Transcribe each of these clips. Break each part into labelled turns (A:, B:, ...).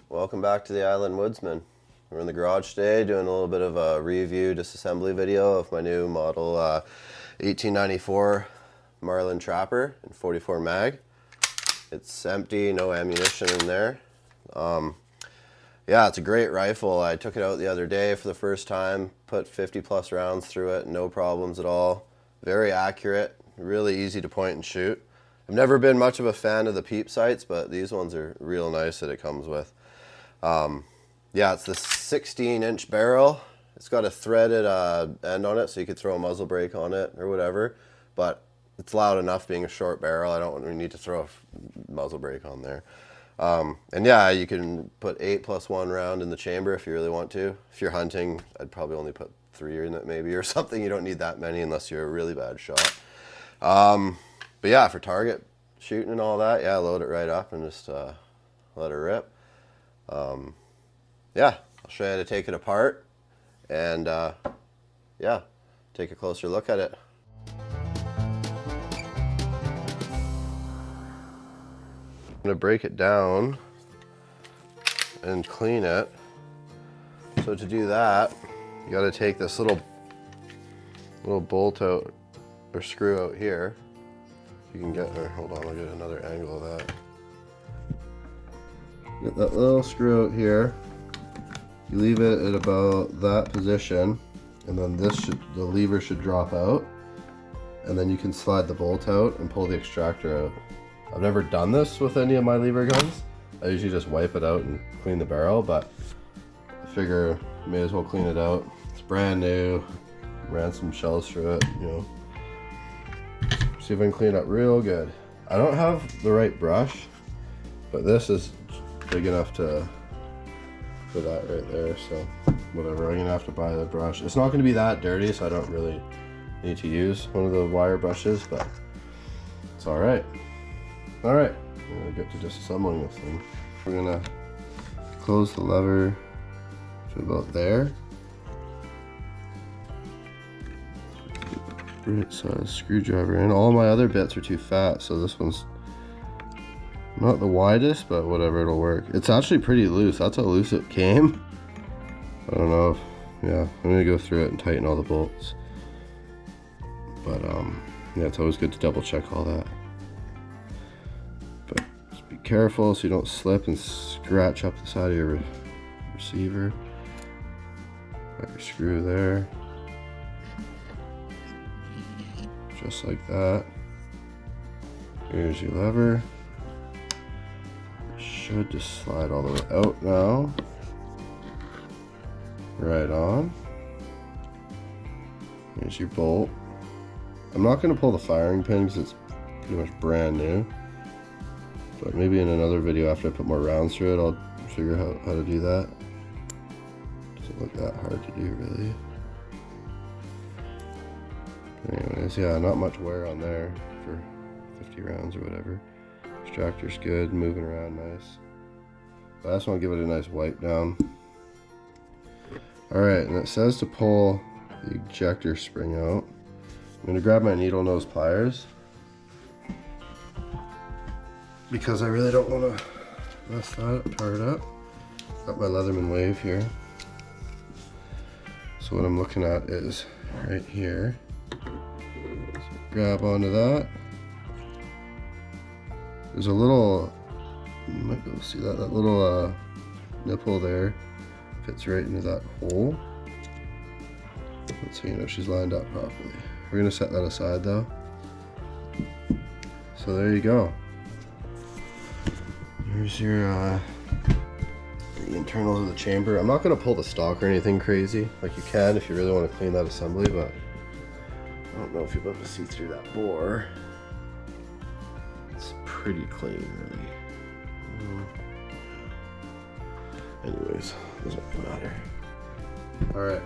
A: Welcome back to the Island Woodsman. We're in the garage today doing a little bit of a review disassembly video of my new model 1894 Marlin Trapper in 44 mag. It's empty, no ammunition in there. Yeah, it's a great rifle. I took it out the other day for the first time, put 50 plus rounds through it, no problems at all. Very accurate, really easy to point and shoot. I've never been much of a fan of the peep sights, but these ones are real nice that it comes with. Yeah, it's the 16-inch barrel. It's got a threaded end on it, so you could throw a muzzle brake on it or whatever, but it's loud enough being a short barrel. I don't really need to throw a muzzle brake on there. And yeah, you can put 8+1 round in the chamber if you really want to. If you're hunting, I'd probably only put 3 in it maybe or something. You don't need that many unless you're a really bad shot. But yeah, for target shooting and all that, yeah, load it right up and just let it rip. Yeah, I'll show you how to take it apart and yeah, take a closer look at it. I'm going to break it down and clean it. So to do that, you got to take this little bolt out or screw out here. You can get, or hold on, I'll get another angle of that. Get that little screw out here. You leave it at about that position, and then the lever should drop out, and then you can slide the bolt out and pull the extractor out. I've never done this with any of my lever guns. I usually just wipe it out and clean the barrel, but I figure may as well clean it out. It's brand new. Ran some shells through it, you know. See if I can clean it up real good. I don't have the right brush, but this is big enough for that right there, so whatever. I'm gonna have to buy the brush. It's not gonna be that dirty, so I don't really need to use one of the wire brushes, but it's all right. All right, I'm gonna get to disassembling this thing. We're gonna close the lever to about there. Right size screwdriver in. All my other bits are too fat, so this one's not the widest, but whatever, it'll work. It's actually pretty loose. That's how loose it came. I don't know if, yeah, I'm gonna go through it and tighten all the bolts. But yeah, it's always good to double check all that. But just be careful so you don't slip and scratch up the side of your receiver. Got your screw there. Just like that. Here's your lever. It should just slide all the way out now. Right on. Here's your bolt. I'm not going to pull the firing pin because it's pretty much brand new. But maybe in another video after I put more rounds through it, I'll figure out how to do that. Doesn't look that hard to do, really. Anyways, yeah, not much wear on there for 50 rounds or whatever. Extractor's good, moving around nice. But I just want to give it a nice wipe down. Alright, and it says to pull the ejector spring out. I'm going to grab my needle nose pliers because I really don't want to mess that up, tar it up. Got my Leatherman wave here. So what I'm looking at is right here. So grab onto that. There's a little, you might be able to see that little nipple there fits right into that hole. That's how you know she's lined up properly. We're gonna set that aside though. So there you go. Here's your the internals of the chamber. I'm not gonna pull the stock or anything crazy. Like you can if you really want to clean that assembly, but I don't know if you'll be able to see through that bore. It's pretty clean, really. Anyways, doesn't really matter. All right.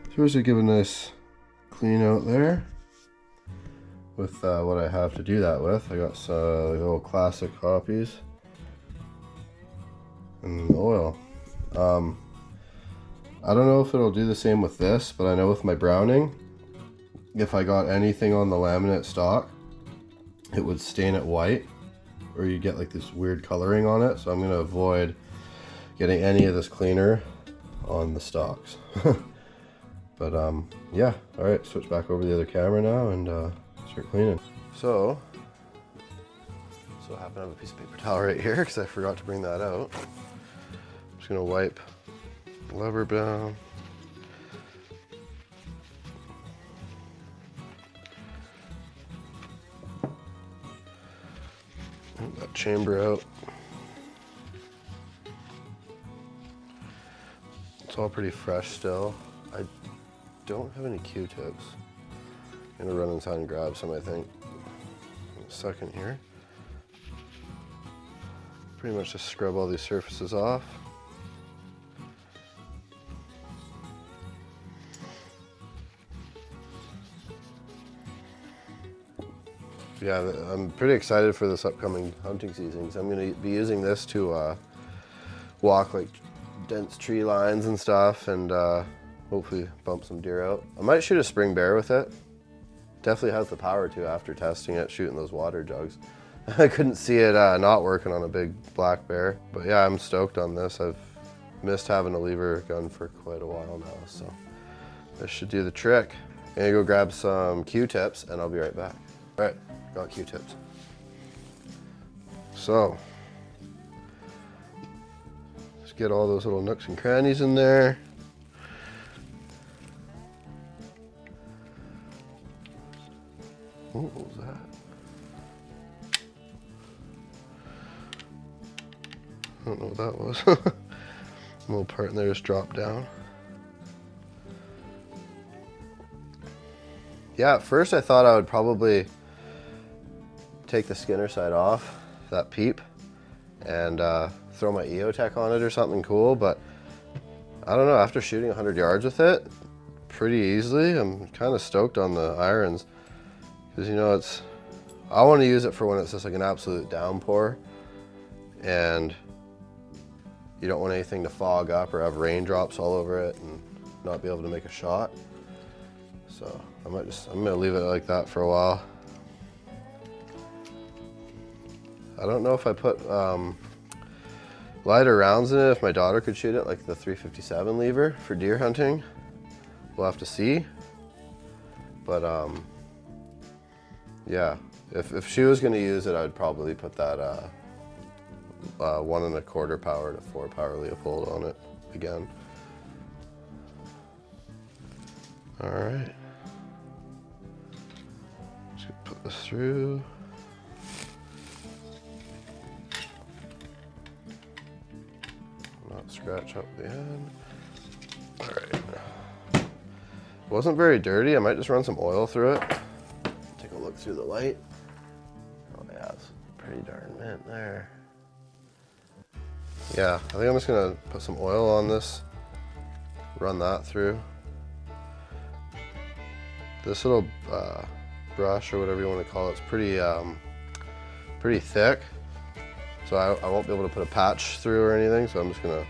A: So we're gonna give a nice clean out there with what I have to do that with. I got some little classic copies and oil. I don't know if it'll do the same with this, but I know with my Browning, if I got anything on the laminate stock, it would stain it white, or you get like this weird coloring on it. So I'm going to avoid getting any of this cleaner on the stocks. But yeah, all right, switch back over to the other camera now and start cleaning. So I happen to have a piece of paper towel right here because I forgot to bring that out. I'm just gonna wipe the lever down. That chamber out. It's all pretty fresh still. I don't have any Q-tips. I'm gonna run inside and grab some, I think, in a second here. Pretty much just scrub all these surfaces off. Yeah, I'm pretty excited for this upcoming hunting season because I'm going to be using this to walk like dense tree lines and stuff and hopefully bump some deer out. I might shoot a spring bear with it. Definitely has the power to after testing it, shooting those water jugs. I couldn't see it not working on a big black bear. But yeah, I'm stoked on this. I've missed having a lever gun for quite a while now, so this should do the trick. I'm gonna go grab some Q-tips and I'll be right back. All right, got Q-tips. So, let's get all those little nooks and crannies in there. What was that? I don't know what that was. A little part in there just dropped down. Yeah, at first I thought I would probably take the Skinner side off, that peep, and throw my EOTech on it or something cool, but I don't know, after shooting 100 yards with it pretty easily, I'm kind of stoked on the irons. Because, you know, I want to use it for when it's just like an absolute downpour and you don't want anything to fog up or have raindrops all over it and not be able to make a shot. So I'm gonna leave it like that for a while. I don't know if I put lighter rounds in it, if my daughter could shoot it like the 357 lever for deer hunting. We'll have to see. But yeah, if she was gonna use it, I'd probably put that 1 1/4 power to 4 power Leopold on it again. All right, just gonna put this through. Not scratch up the end. All right, wasn't very dirty. I might just run some oil through it. Take a look through the light. Oh yeah, it's pretty darn mint there. Yeah, I think I'm just gonna put some oil on this, run that through. This little brush or whatever you want to call it, it's pretty thick, so I won't be able to put a patch through or anything, so I'm just gonna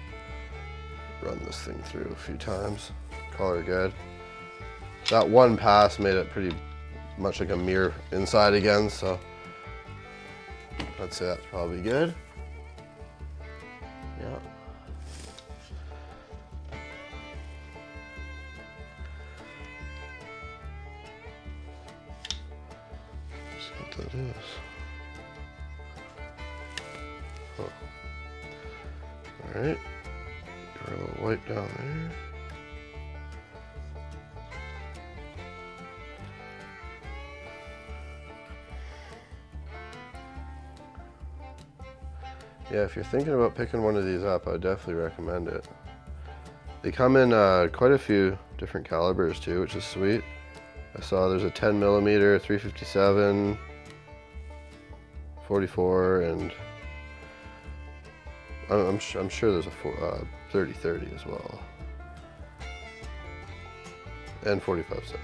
A: run this thing through a few times, call her good. That one pass made it pretty much like a mirror inside again, so I'd say that's probably good. Yeah. See what that is. Huh. All right. Got a little wipe down there. Yeah, if you're thinking about picking one of these up, I would definitely recommend it. They come in quite a few different calibers too, which is sweet. I saw there's a 10mm, 357, 44, and I'm sure there's a 30-30 as well, and 45-70.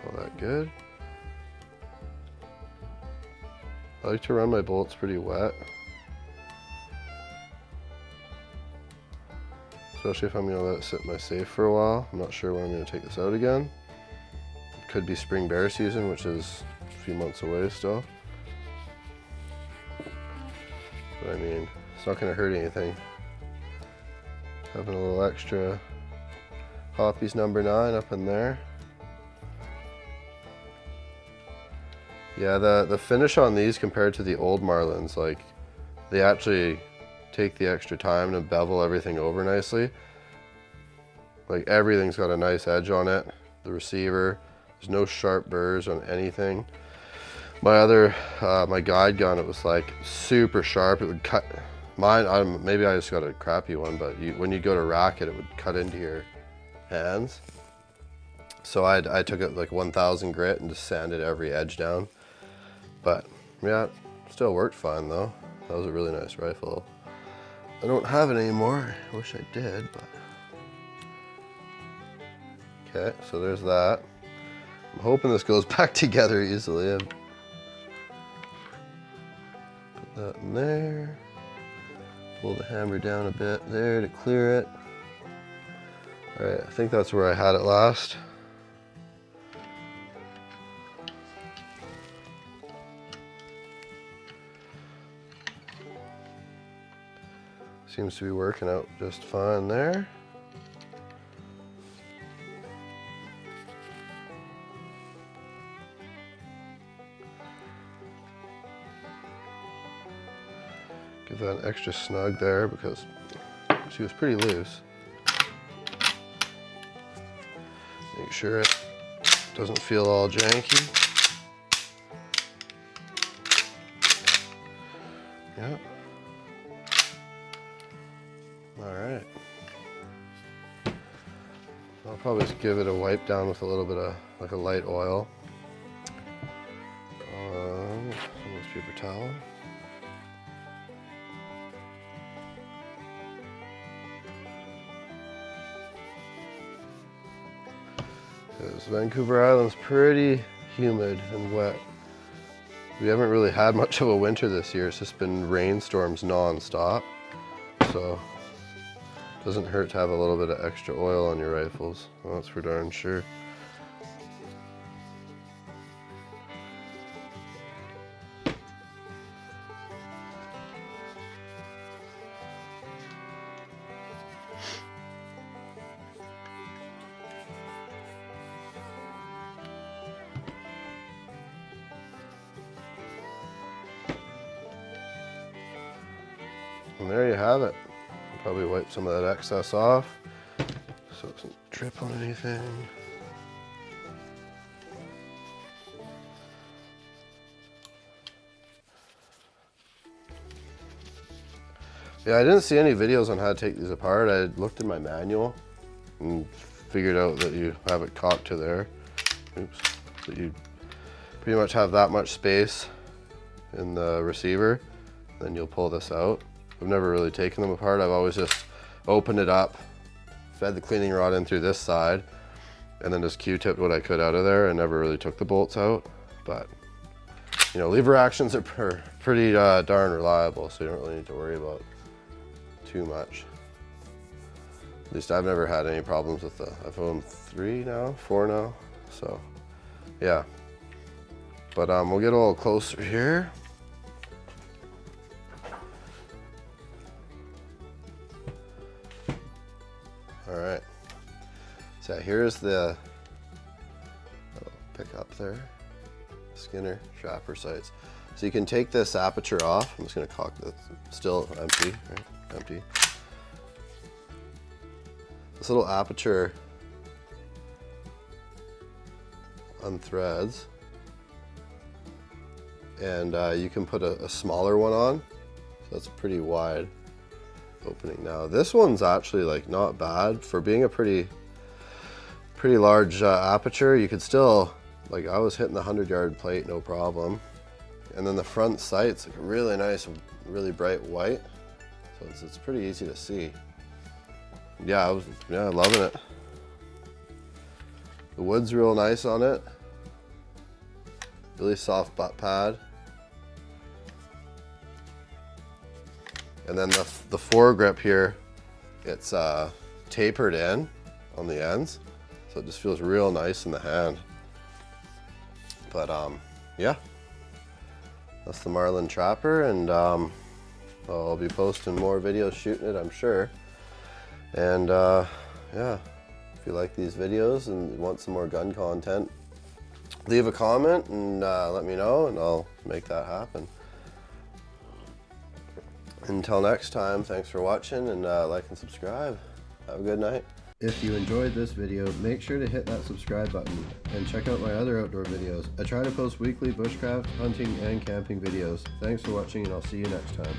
A: Call that good. I like to run my bullets pretty wet. especially if I'm gonna let it sit in my safe for a while. I'm not sure when I'm gonna take this out again. It could be spring bear season, which is a few months away still. But I mean, it's not gonna hurt anything. Having a little extra Hoppy's number 9 up in there. Yeah, the finish on these compared to the old Marlins, like, they actually take the extra time to bevel everything over nicely. Like, everything's got a nice edge on it. The receiver, there's no sharp burrs on anything. My other, my guide gun, it was like super sharp. It would cut, mine, maybe I just got a crappy one, but when you go to rack it, it would cut into your hands. So I took it like 1000 grit and just sanded every edge down. But yeah, still worked fine though. That was a really nice rifle. I don't have it anymore. I wish I did, but. Okay, so there's that. I'm hoping this goes back together easily. Put that in there. Pull the hammer down a bit there to clear it. All right, I think that's where I had it last. Seems to be working out just fine there. Give that an extra snug there because she was pretty loose. Make sure it doesn't feel all janky. Yeah. All right. I'll probably just give it a wipe down with a little bit of like a light oil. Some of this paper towel. Because Vancouver Island's pretty humid and wet. We haven't really had much of a winter this year. It's just been rainstorms non-stop. So doesn't hurt to have a little bit of extra oil on your rifles. Well, that's for darn sure. And there you have it. I'll probably wipe some of that excess off so it doesn't drip on anything. Yeah, I didn't see any videos on how to take these apart. I looked in my manual and figured out that you have it cocked to there. Oops. That you pretty much have that much space in the receiver. Then you'll pull this out. I've never really taken them apart. I've always just opened it up, fed the cleaning rod in through this side, and then just Q-tipped what I could out of there and never really took the bolts out. But, you know, lever actions are pretty darn reliable, so you don't really need to worry about too much. At least I've never had any problems with the, I've owned 4 now, so yeah. But we'll get a little closer here. All right, so here's the pick up there, Skinner Trapper sights. So you can take this aperture off. I'm just gonna cock this, still empty, right? Empty. This little aperture unthreads, and you can put a smaller one on. So that's pretty wide opening. Now this one's actually like not bad for being a pretty large aperture. You could still, like, I was hitting the 100-yard plate no problem. And then the front sight's like really nice, really bright white, so it's pretty easy to see. Yeah, I was loving it. The wood's real nice on it. Really soft butt pad. And then the foregrip here, it's tapered in on the ends, so it just feels real nice in the hand. But yeah, that's the Marlin Trapper, and I'll be posting more videos shooting it, I'm sure. And yeah, if you like these videos and want some more gun content, leave a comment and let me know, and I'll make that happen. Until next time, thanks for watching, and like and subscribe. Have a good night. If you enjoyed this video, make sure to hit that subscribe button and check out my other outdoor videos. I try to post weekly bushcraft, hunting, and camping videos. Thanks for watching, and I'll see you next time.